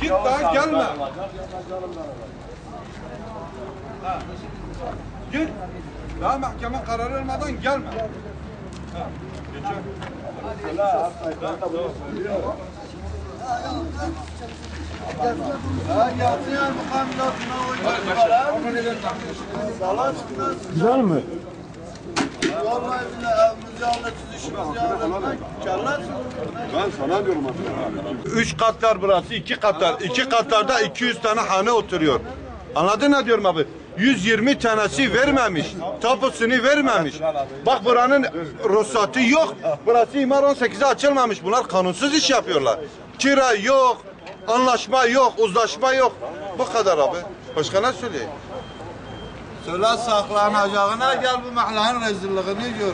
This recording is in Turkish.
Git daha gelme. Git. Daha mahkeme kararı almadan gelme. Güzel mi? Vallahi billahi mücadele çizişimiz ya. Ben sana diyorum aslında. 3 katlar burası, 2 katlar. 2 katlarda 200 tane hane oturuyor. Anladın ne diyorum abi? 120 tanesi vermemiş. Tapusunu vermemiş. Bak buranın ruhsatı yok. Burası imar 18'e açılmamış. Bunlar kanunsuz iş yapıyorlar. Kira yok, anlaşma yok, uzlaşma yok. Bu kadar abi. Başka ne söyleyeyim? Söyle saklanacağına gel bu mahallenin rezilliğini gör.